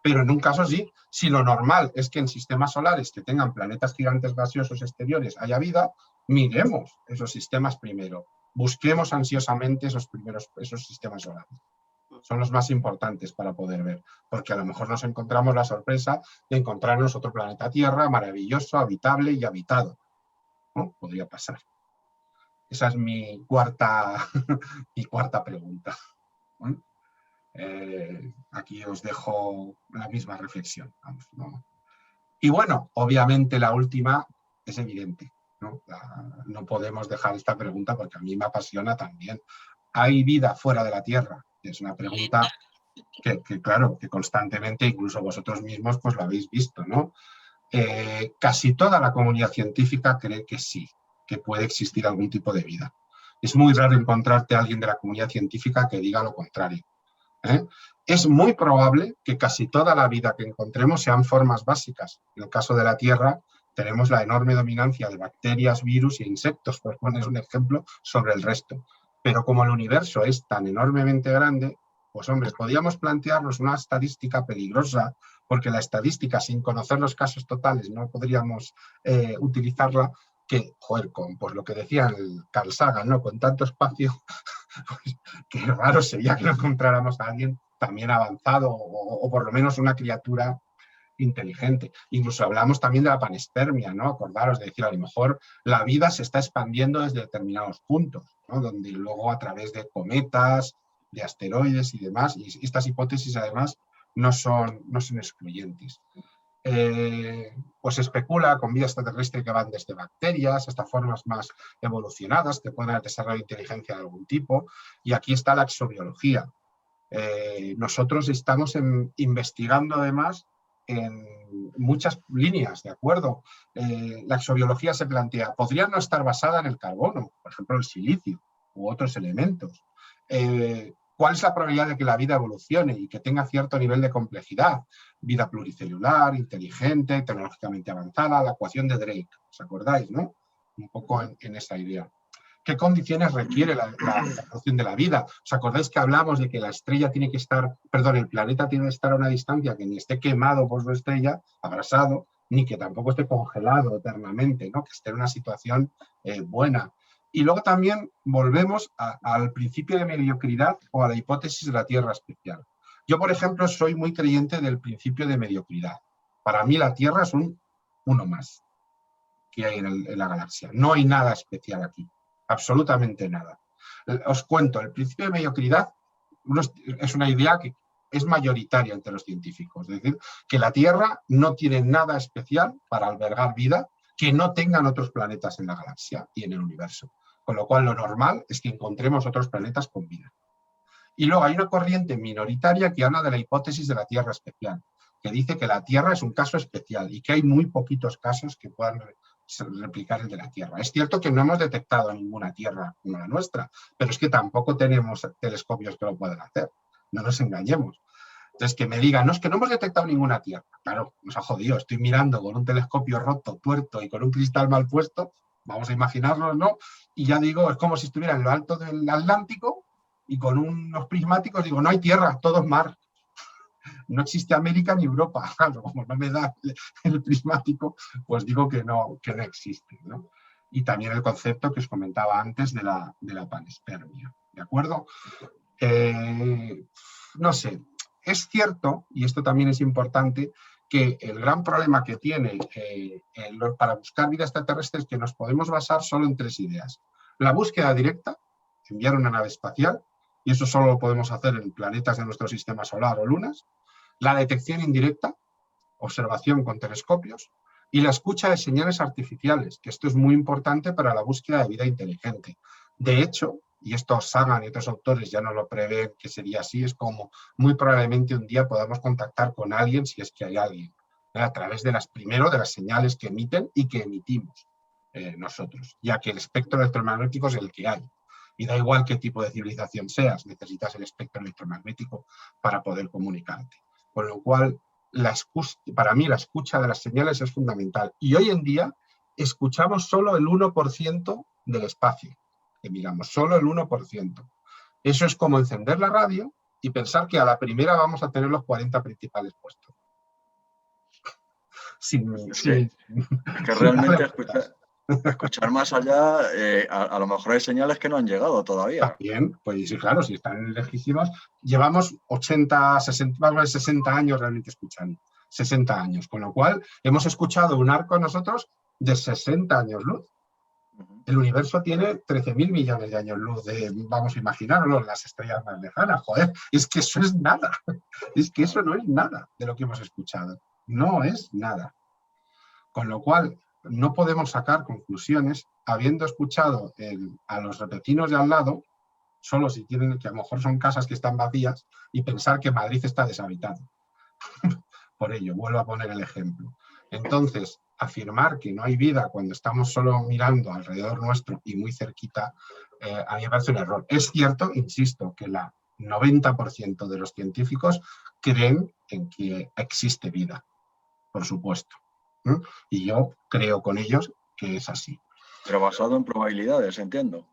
Pero en un caso sí, si lo normal es que en sistemas solares que tengan planetas gigantes gaseosos exteriores haya vida, miremos esos sistemas primero. Busquemos ansiosamente esos sistemas solares. Son los más importantes para poder ver, porque a lo mejor nos encontramos la sorpresa de encontrarnos otro planeta Tierra maravilloso, habitable y habitado. ¿No? Podría pasar. Esa es mi cuarta pregunta. ¿No? Aquí os dejo la misma reflexión. Vamos, ¿no? Y bueno, obviamente la última es evidente. No podemos dejar esta pregunta porque a mí me apasiona también. ¿Hay vida fuera de la Tierra? Es una pregunta que claro, que constantemente, incluso vosotros mismos, pues lo habéis visto, ¿no? casi toda la comunidad científica cree que sí, que puede existir algún tipo de vida. Es muy raro encontrarte a alguien de la comunidad científica que diga lo contrario. Es muy probable que casi toda la vida que encontremos sean formas básicas. En el caso de la Tierra tenemos la enorme dominancia de bacterias, virus e insectos, por poner un ejemplo, sobre el resto. Pero como el universo es tan enormemente grande, pues hombre, podríamos plantearnos una estadística peligrosa, porque la estadística, sin conocer los casos totales, no podríamos utilizarla, que, joder, con pues lo que decía el Carl Sagan, ¿no? Con tanto espacio, pues, qué raro sería que no encontráramos a alguien también avanzado o por lo menos una criatura inteligente. Incluso hablamos también de la panespermia, ¿no? Acordaros de decir, a lo mejor la vida se está expandiendo desde determinados puntos, ¿no? Donde luego a través de cometas, de asteroides y demás, y estas hipótesis además no son excluyentes. Pues se especula con vida extraterrestre que van desde bacterias hasta formas más evolucionadas que pueden desarrollar inteligencia de algún tipo, y aquí está la exobiología. Nosotros estamos investigando además en muchas líneas, ¿de acuerdo? La exobiología se plantea, podría no estar basada en el carbono, por ejemplo el silicio u otros elementos. ¿Cuál es la probabilidad de que la vida evolucione y que tenga cierto nivel de complejidad? Vida pluricelular, inteligente, tecnológicamente avanzada, la ecuación de Drake, ¿os acordáis, no? Un poco en esa idea. ¿Qué condiciones requiere la evolución de la vida? ¿Os acordáis que hablamos de que la estrella tiene que estar, perdón, el planeta tiene que estar a una distancia que ni esté quemado por su estrella, abrasado, ni que tampoco esté congelado eternamente, ¿no? Que esté en una situación buena? Y luego también volvemos al principio de mediocridad o a la hipótesis de la Tierra especial. Yo, por ejemplo, soy muy creyente del principio de mediocridad. Para mí la Tierra es uno más que hay en la galaxia. No hay nada especial aquí, absolutamente nada. Os cuento, el principio de mediocridad es una idea que es mayoritaria entre los científicos. Es decir, que la Tierra no tiene nada especial para albergar vida que no tengan otros planetas en la galaxia y en el universo. Con lo cual, lo normal es que encontremos otros planetas con vida. Y luego hay una corriente minoritaria que habla de la hipótesis de la Tierra especial, que dice que la Tierra es un caso especial y que hay muy poquitos casos que puedan replicar el de la Tierra. Es cierto que no hemos detectado ninguna Tierra como la nuestra, pero es que tampoco tenemos telescopios que lo puedan hacer. No nos engañemos. Entonces, que me digan, no, es que no hemos detectado ninguna Tierra. Claro, nos ha jodido. Estoy mirando con un telescopio roto, tuerto y con un cristal mal puesto, vamos a imaginarlo, ¿no? Y ya digo, es como si estuviera en lo alto del Atlántico y con unos prismáticos digo, no hay tierra, todo es mar. No existe América ni Europa. Claro, como no me da el prismático, pues digo que no existe, ¿no? Y también el concepto que os comentaba antes de la panespermia, ¿de acuerdo? No sé, es cierto, y esto también es importante, que el gran problema que tiene para buscar vida extraterrestre es que nos podemos basar solo en tres ideas. La búsqueda directa, enviar una nave espacial, y eso solo lo podemos hacer en planetas de nuestro sistema solar o lunas. La detección indirecta, observación con telescopios, y la escucha de señales artificiales, que esto es muy importante para la búsqueda de vida inteligente. De hecho, y esto Sagan y otros autores ya nos lo prevén que sería así, es como muy probablemente un día podamos contactar con alguien, si es que hay alguien, a través de las señales que emiten y que emitimos nosotros, ya que el espectro electromagnético es el que hay. Y da igual qué tipo de civilización seas, necesitas el espectro electromagnético para poder comunicarte. Con lo cual, para mí la escucha de las señales es fundamental. Y hoy en día escuchamos solo el 1% del espacio, que digamos, solo el 1%. Eso es como encender la radio y pensar que a la primera vamos a tener los 40 principales puestos. Que realmente escuchar más allá, a lo mejor hay señales que no han llegado todavía. Bien, pues sí, claro, si están lejísimos. Llevamos 60 años realmente escuchando, 60 años, con lo cual hemos escuchado un arco nosotros de 60 años luz. El universo tiene 13.000 millones de años luz, vamos a imaginarlo, las estrellas más lejanas. Joder, es que eso es nada, es que eso no es nada de lo que hemos escuchado, no es nada. Con lo cual, no podemos sacar conclusiones habiendo escuchado a los repetinos de al lado, solo si tienen, que a lo mejor son casas que están vacías, y pensar que Madrid está deshabitado. Por ello, vuelvo a poner el ejemplo. Entonces, afirmar que no hay vida cuando estamos solo mirando alrededor nuestro y muy cerquita, a mí me parece un error. Es cierto, insisto, que el 90% de los científicos creen en que existe vida, por supuesto. Y yo creo con ellos que es así. Pero basado en probabilidades, entiendo.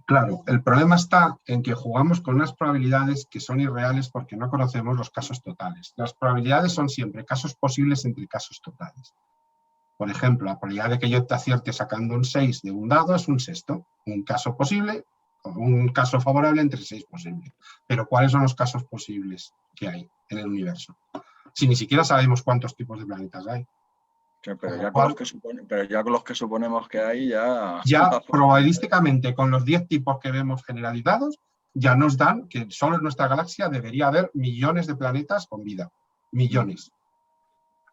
Claro, el problema está en que jugamos con unas probabilidades que son irreales porque no conocemos los casos totales. Las probabilidades son siempre casos posibles entre casos totales. Por ejemplo, la probabilidad de que yo te acierte sacando un 6 de un dado es un sexto. Un caso posible, o un caso favorable entre 6 posibles. Pero ¿cuáles son los casos posibles que hay en el universo? Si ni siquiera sabemos cuántos tipos de planetas hay. Sí, pero ya con los que suponemos que hay, ya... Ya probabilísticamente, con los 10 tipos que vemos generalizados, ya nos dan que solo en nuestra galaxia debería haber millones de planetas con vida. Millones.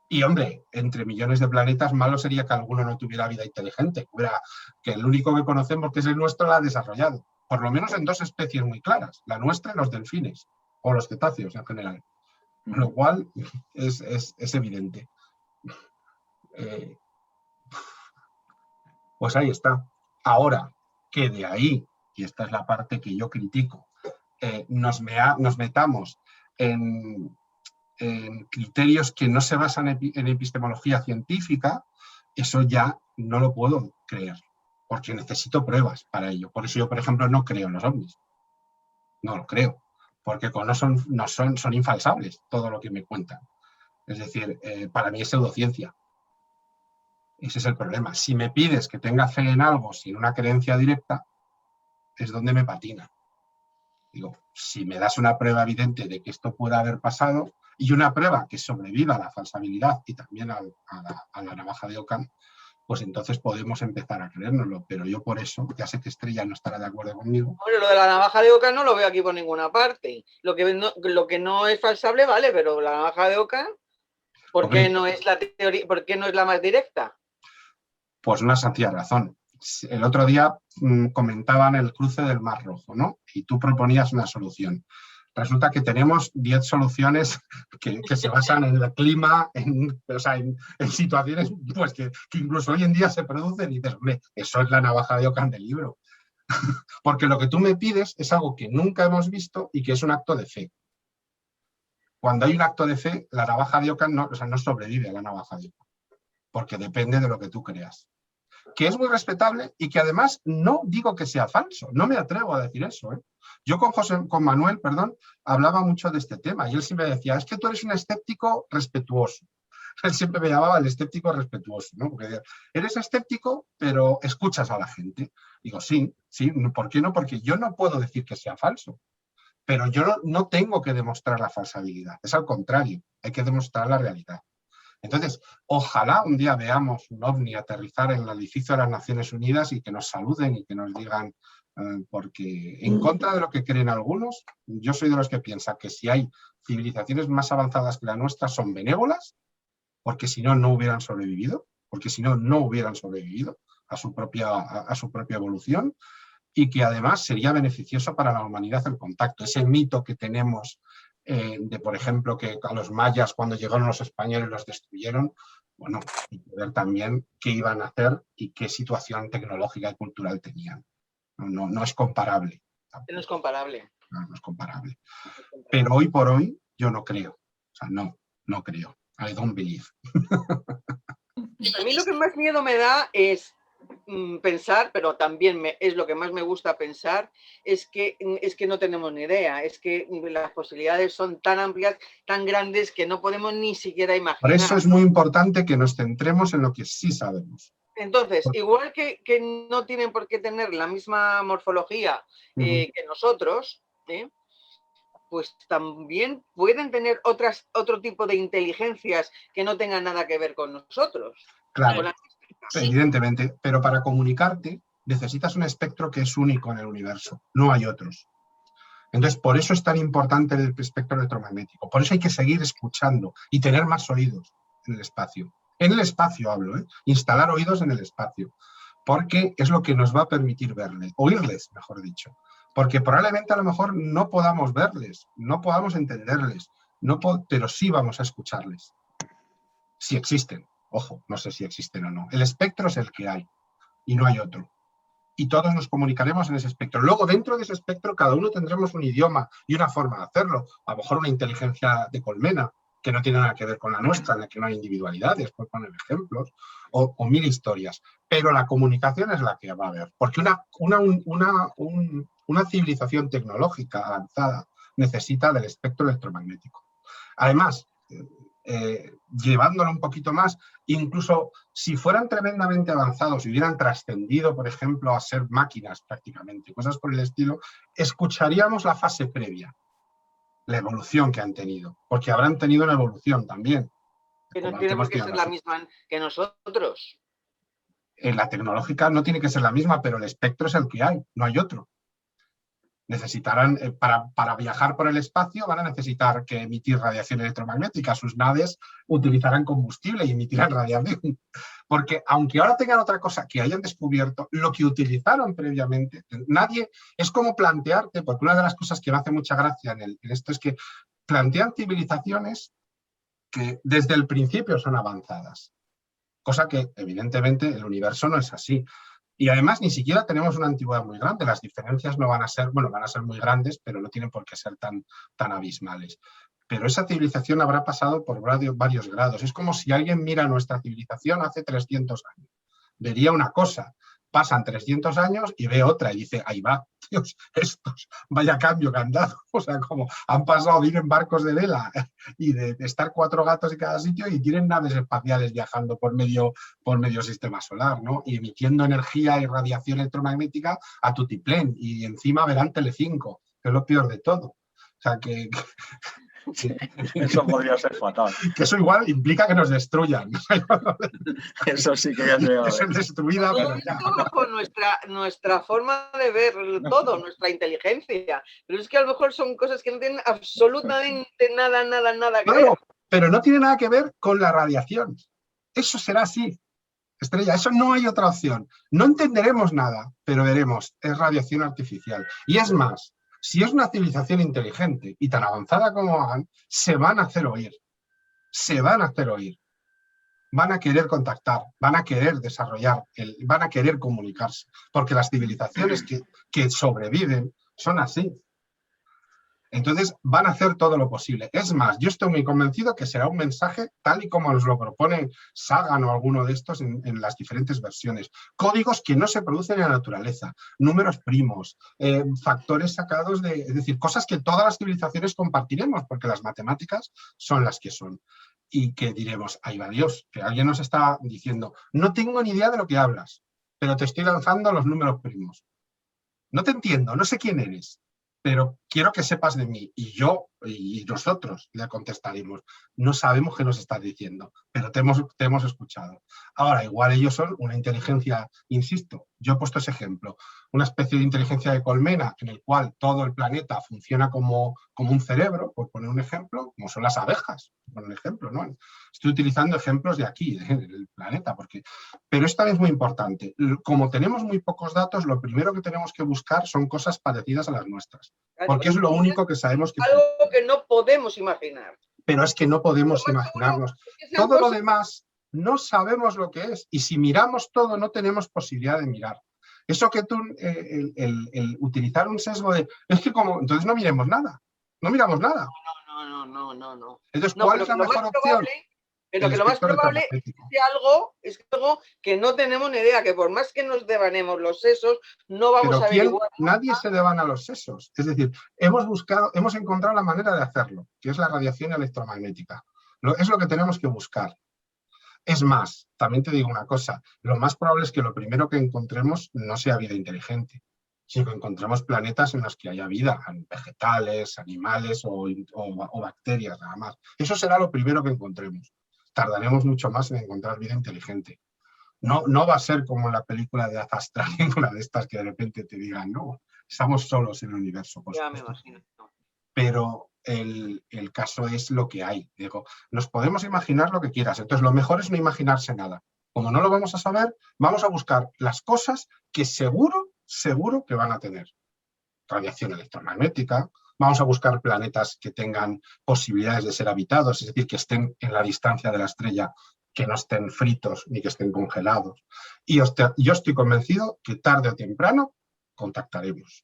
Y, hombre, entre millones de planetas, malo sería que alguno no tuviera vida inteligente. Que el único que conocemos, que es el nuestro, la ha desarrollado. Por lo menos en 2 especies muy claras. La nuestra y los delfines. O los cetáceos en general. Lo cual es evidente. Pues ahí está. Ahora, que de ahí, y esta es la parte que yo critico, nos metamos en criterios que no se basan en epistemología científica, eso ya no lo puedo creer, porque necesito pruebas para ello. Por eso yo, por ejemplo, no creo en los ovnis. No lo creo, porque son infalsables todo lo que me cuentan. Es decir, para mí es pseudociencia. Ese es el problema. Si me pides que tenga fe en algo sin una creencia directa, es donde me patina. Digo, si me das una prueba evidente de que esto pueda haber pasado y una prueba que sobreviva a la falsabilidad y también a la navaja de Ockham, pues entonces podemos empezar a creérnoslo. Pero yo por eso, ya sé que Estrella no estará de acuerdo conmigo. Bueno, lo de la navaja de Ockham no lo veo aquí por ninguna parte. Lo que no es falsable, vale, pero la navaja de Ockham, ¿por qué no es la teoría, por qué no es la más directa? Pues una sencilla razón. El otro día comentaban el cruce del Mar Rojo, ¿no? Y tú proponías una solución. Resulta que tenemos 10 soluciones que se basan en el clima, en situaciones pues, que incluso hoy en día se producen y dices, hombre, eso es la navaja de Ockham del libro. Porque lo que tú me pides es algo que nunca hemos visto y que es un acto de fe. Cuando hay un acto de fe, la navaja de Ockham no sobrevive a la navaja de Ockham, porque depende de lo que tú creas. Que es muy respetable y que además no digo que sea falso, no me atrevo a decir eso. Yo con Manuel, hablaba mucho de este tema y él siempre decía, es que tú eres un escéptico respetuoso. Él siempre me llamaba el escéptico respetuoso, ¿no? Porque eres escéptico, pero escuchas a la gente. Digo, sí, ¿por qué no? Porque yo no puedo decir que sea falso, pero yo no tengo que demostrar la falsabilidad, es al contrario, hay que demostrar la realidad. Entonces, ojalá un día veamos un ovni aterrizar en el edificio de las Naciones Unidas y que nos saluden y que nos digan, porque en contra de lo que creen algunos, yo soy de los que piensa que si hay civilizaciones más avanzadas que la nuestra son benévolas, porque si no, no hubieran sobrevivido, a su propia evolución, y que además sería beneficioso para la humanidad el contacto. Ese mito que tenemos de, por ejemplo, que a los mayas cuando llegaron los españoles los destruyeron, bueno, y ver también qué iban a hacer y qué situación tecnológica y cultural tenían. No es comparable. Tampoco. No es comparable. No es comparable. Pero hoy por hoy yo no creo. O sea, no creo. I don't believe. A mí lo que más miedo me da es pensar, pero también es lo que más me gusta pensar, es que no tenemos ni idea, es que las posibilidades son tan amplias, tan grandes, que no podemos ni siquiera imaginar. Por eso es muy importante que nos centremos en lo que sí sabemos. Entonces, igual que no tienen por qué tener la misma morfología que nosotros, pues también pueden tener otro tipo de inteligencias que no tengan nada que ver con nosotros. Claro. Evidentemente, pero para comunicarte necesitas un espectro que es único en el universo, no hay otros. Entonces, por eso es tan importante el espectro electromagnético, por eso hay que seguir escuchando y tener más oídos en el espacio. En el espacio hablo, instalar oídos en el espacio, porque es lo que nos va a permitir oírles, mejor dicho. Porque probablemente a lo mejor no podamos verles, no podamos entenderles, pero sí vamos a escucharles, si existen. Ojo, no sé si existen o no. El espectro es el que hay y no hay otro. Y todos nos comunicaremos en ese espectro. Luego, dentro de ese espectro, cada uno tendremos un idioma y una forma de hacerlo. A lo mejor una inteligencia de colmena, que no tiene nada que ver con la nuestra, en la que no hay individualidades, por poner ejemplos, o mil historias. Pero la comunicación es la que va a haber. Porque una civilización tecnológica avanzada necesita del espectro electromagnético. Además, llevándolo un poquito más, incluso si fueran tremendamente avanzados y hubieran trascendido, por ejemplo, a ser máquinas prácticamente, cosas por el estilo, escucharíamos la fase previa, la evolución que han tenido, porque habrán tenido una evolución también. Que no tiene por qué ser la misma que nosotros. La tecnológica no tiene que ser la misma, pero el espectro es el que hay, no hay otro. Necesitarán, para viajar por el espacio, van a necesitar que emitir radiación electromagnética. Sus naves utilizarán combustible y emitirán radiación. Porque aunque ahora tengan otra cosa que hayan descubierto, lo que utilizaron previamente, nadie, es como plantearte, porque una de las cosas que me hace mucha gracia en esto es que plantean civilizaciones que desde el principio son avanzadas. Cosa que, evidentemente, el universo no es así. Y además ni siquiera tenemos una antigüedad muy grande. Las diferencias no van a ser, bueno, van a ser muy grandes, pero no tienen por qué ser tan abismales. Pero esa civilización habrá pasado por varios grados. Es como si alguien mira nuestra civilización hace 300 años. Vería una cosa, pasan 300 años y ve otra y dice, ahí va, Dios, estos, vaya cambio que han dado. O sea, como han pasado de ir en barcos de vela y de estar 4 gatos en cada sitio y tienen naves espaciales viajando por medio sistema solar, ¿no? Y emitiendo energía y radiación electromagnética a tutiplén. Y encima verán Telecinco, que es lo peor de todo. O sea, que eso podría ser fatal. Que eso igual implica que nos destruyan. Eso sí que ya se es destruida. Todo esto con nuestra forma de ver todo, nuestra inteligencia. Pero es que a lo mejor son cosas que no tienen absolutamente nada que ver. Pero no tiene nada que ver con la radiación. Eso será así. Estrella, eso no hay otra opción. No entenderemos nada, pero veremos, es radiación artificial. Y es más, si es una civilización inteligente y tan avanzada como hagan, se van a hacer oír. Se van a hacer oír. Van a querer contactar, van a querer desarrollar, van a querer comunicarse. Porque las civilizaciones que sobreviven son así. Entonces van a hacer todo lo posible. Es más, yo estoy muy convencido que será un mensaje tal y como nos lo propone Sagan o alguno de estos en las diferentes versiones. Códigos que no se producen en la naturaleza, números primos, factores sacados de... Es decir, cosas que todas las civilizaciones compartiremos, porque las matemáticas son las que son. Y que diremos, ahí va Dios, que alguien nos está diciendo, no tengo ni idea de lo que hablas, pero te estoy lanzando los números primos. No te entiendo, no sé quién eres, pero quiero que sepas de mí. Y yo y nosotros le contestaremos, no sabemos qué nos estás diciendo, pero te hemos escuchado. Ahora, igual ellos son una inteligencia, insisto, yo he puesto ese ejemplo, una especie de inteligencia de colmena en el cual todo el planeta funciona como un cerebro, por poner un ejemplo, como son las abejas, por poner un ejemplo, ¿no? Estoy utilizando ejemplos de aquí, del planeta, pero esto también es muy importante. Como tenemos muy pocos datos, lo primero que tenemos que buscar son cosas parecidas a las nuestras, porque es lo único que sabemos que... Algo que no podemos imaginar. Pero es que no podemos imaginarnos. Todo lo demás no sabemos lo que es, y si miramos todo no tenemos posibilidad de mirar. Eso que tú, el utilizar un sesgo de... Es que como, entonces no miremos nada, no miramos nada. No. Entonces, ¿cuál es la mejor opción? Pero que lo más probable es algo que no tenemos ni idea, que por más que nos devanemos los sesos, no vamos a averiguar. Nadie se devana los sesos. Es decir, hemos encontrado la manera de hacerlo, que es la radiación electromagnética. Es lo que tenemos que buscar. Es más, también te digo una cosa, lo más probable es que lo primero que encontremos no sea vida inteligente, sino que encontremos planetas en los que haya vida, vegetales, animales o bacterias, nada más. Eso será lo primero que encontremos. Tardaremos mucho más en encontrar vida inteligente. No va a ser como en la película de Azastra, una de estas que de repente te digan, no, estamos solos en el universo. Ya me imagino. Pero el caso es lo que hay. Digo, nos podemos imaginar lo que quieras, entonces lo mejor es no imaginarse nada. Como no lo vamos a saber, vamos a buscar las cosas que seguro que van a tener. Radiación electromagnética, vamos a buscar planetas que tengan posibilidades de ser habitados, es decir, que estén en la distancia de la estrella que no estén fritos ni que estén congelados. Y yo estoy convencido que tarde o temprano contactaremos.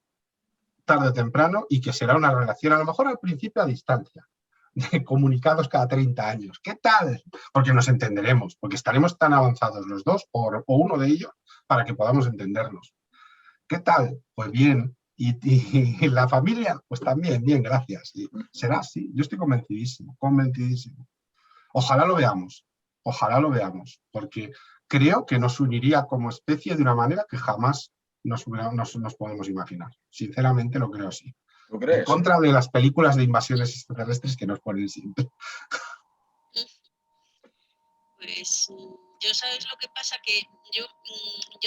Tarde o temprano, y que será una relación, a lo mejor al principio a distancia, de comunicados cada 30 años. ¿Qué tal? Porque nos entenderemos, porque estaremos tan avanzados los dos, o uno de ellos, para que podamos entendernos. ¿Qué tal? Pues bien. Y la familia, pues también, bien, gracias. Y será así. Yo estoy convencidísimo, convencidísimo. Ojalá lo veamos, porque creo que nos uniría como especie de una manera que jamás nos podemos imaginar. Sinceramente lo creo así. ¿Tú crees? En contra de las películas de invasiones extraterrestres que nos ponen siempre. Pues yo, ¿sabes lo que pasa? Que yo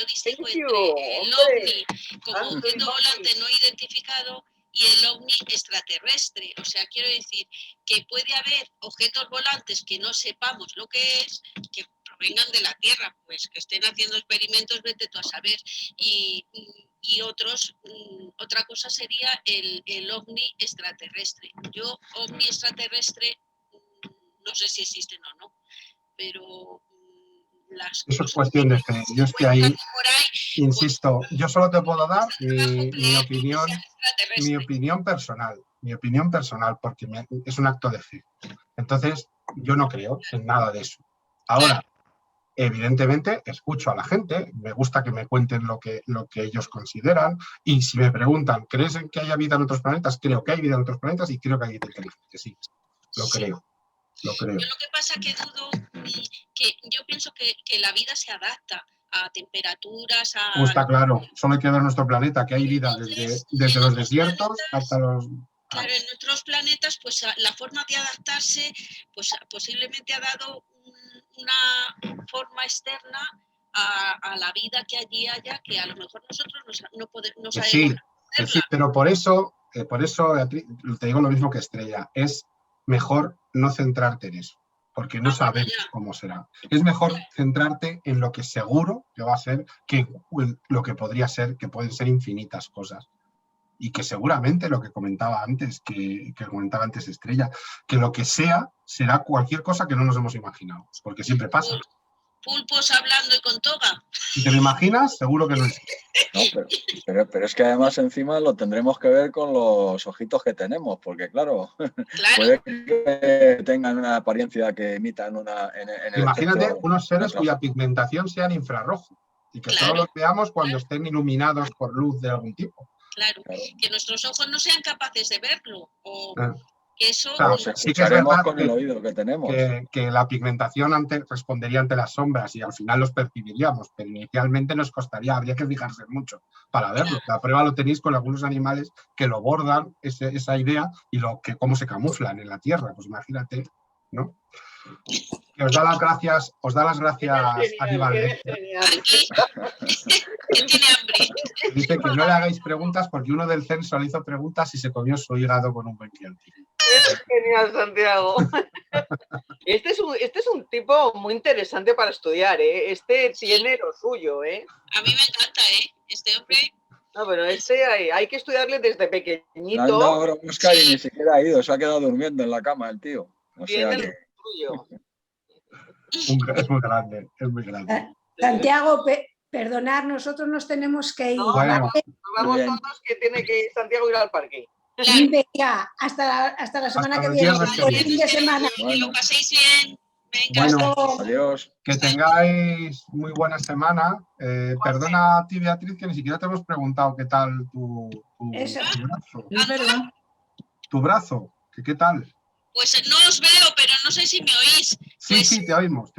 distingo Thank you, entre el hombre. ovni como objeto volante no identificado y el ovni extraterrestre. O sea, quiero decir que puede haber objetos volantes que no sepamos lo que es, que provengan de la Tierra, pues que estén haciendo experimentos, vete tú a saber. Y otros, otra cosa sería el ovni extraterrestre. Yo, ovni extraterrestre, no sé si existen o no, pero Eso es cuestión de fe. Yo estoy ahí, insisto, yo solo te puedo dar mi opinión personal, porque es un acto de fe. Entonces, yo no creo en nada de eso. Ahora, evidentemente, escucho a la gente, me gusta que me cuenten lo que ellos consideran, y si me preguntan, ¿crees en que haya vida en otros planetas? Creo que hay vida en otros planetas y creo que hay vida inteligente, sí, lo creo. Yo lo que pasa que dudo, que yo pienso que la vida se adapta a temperaturas, a... Está claro, solo hay que ver nuestro planeta, que hay vida desde los desiertos hasta los... Claro, en nuestros planetas, pues la forma de adaptarse, pues posiblemente ha dado una forma externa a la vida que allí haya, que a lo mejor nosotros no sabemos. Sí, pero por eso, Beatriz, te digo lo mismo que Estrella, es mejor no centrarte en eso, porque no sabemos cómo será. Es mejor centrarte en lo que seguro que va a ser, que lo que podría ser, que pueden ser infinitas cosas. Y que seguramente lo que comentaba antes, que comentaba antes Estrella, que lo que sea, será cualquier cosa que no nos hemos imaginado, porque siempre pasa. Pulpos hablando y con toga. Si te lo imaginas, seguro que no es. No, pero es que además encima lo tendremos que ver con los ojitos que tenemos, porque claro. Puede que tengan una apariencia que imitan una... Imagínate unos seres cuya pigmentación sea en infrarrojo y que solo los veamos cuando estén iluminados por luz de algún tipo. Claro, que nuestros ojos no sean capaces de verlo. O que eso... Claro, sí que es verdad con el oído que tenemos. Que la pigmentación respondería ante las sombras y al final los percibiríamos, pero inicialmente nos costaría, habría que fijarse mucho para verlo. La prueba lo tenéis con algunos animales que lo bordan, esa idea, y cómo se camuflan en la tierra. Pues imagínate, ¿no? Que os da las gracias Aníbal. Tiene hambre. Dice que no le hagáis preguntas porque uno del censo le hizo preguntas y se comió su hígado con un buen Chianti. Es genial, Santiago. Este es un tipo muy interesante para estudiar, ¿eh? Este tiene lo suyo, ¿eh? A mí me encanta, ¿eh? Este hombre... No, pero hay que estudiarle desde pequeñito. No, ahora busca y ni siquiera ha ido, se ha quedado durmiendo en la cama el tío. O sea que... Es muy grande, es muy grande. Santiago, perdonad, nosotros nos tenemos que ir. No, bueno, vamos todos, que tiene que Santiago ir al parque. Venga, hasta la semana que viene, el fin de semana. Que lo paséis bien. Venga, bueno, adiós. Que tengáis muy buena semana. Perdona a ti, Beatriz, que ni siquiera te hemos preguntado qué tal tu brazo. Es verdad. Tu brazo, ¿qué tal? Pues no os veo, pero no sé si me oís. Pues, sí, te oímos.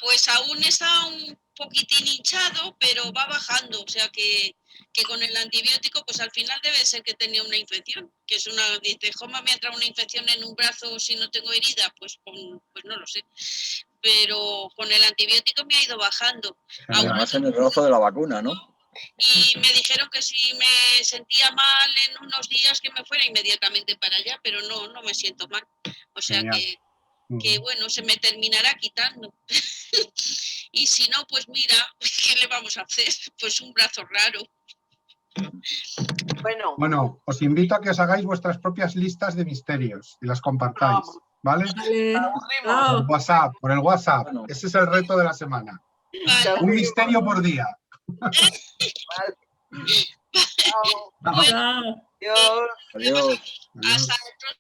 Pues aún está un poquitín hinchado, pero va bajando. O sea que con el antibiótico, pues al final debe ser que tenía una infección. Que es dice, ¿cómo me ha entrado una infección en un brazo si no tengo herida? Pues no lo sé. Pero con el antibiótico me ha ido bajando. Además en el brazo de la vacuna, ¿no? Y me dijeron que si me sentía mal en unos días que me fuera inmediatamente para allá, pero no me siento mal. O sea que bueno, se me terminará quitando. Y si no, pues mira, ¿qué le vamos a hacer? Pues un brazo raro. Bueno, os invito a que os hagáis vuestras propias listas de misterios y las compartáis. ¿vale? Vale. Vamos. Por el WhatsApp. Bueno. Ese es el reto de la semana. Vale. Un misterio por día. Chao. Chao. Adiós. Adiós. Hasta el próximo.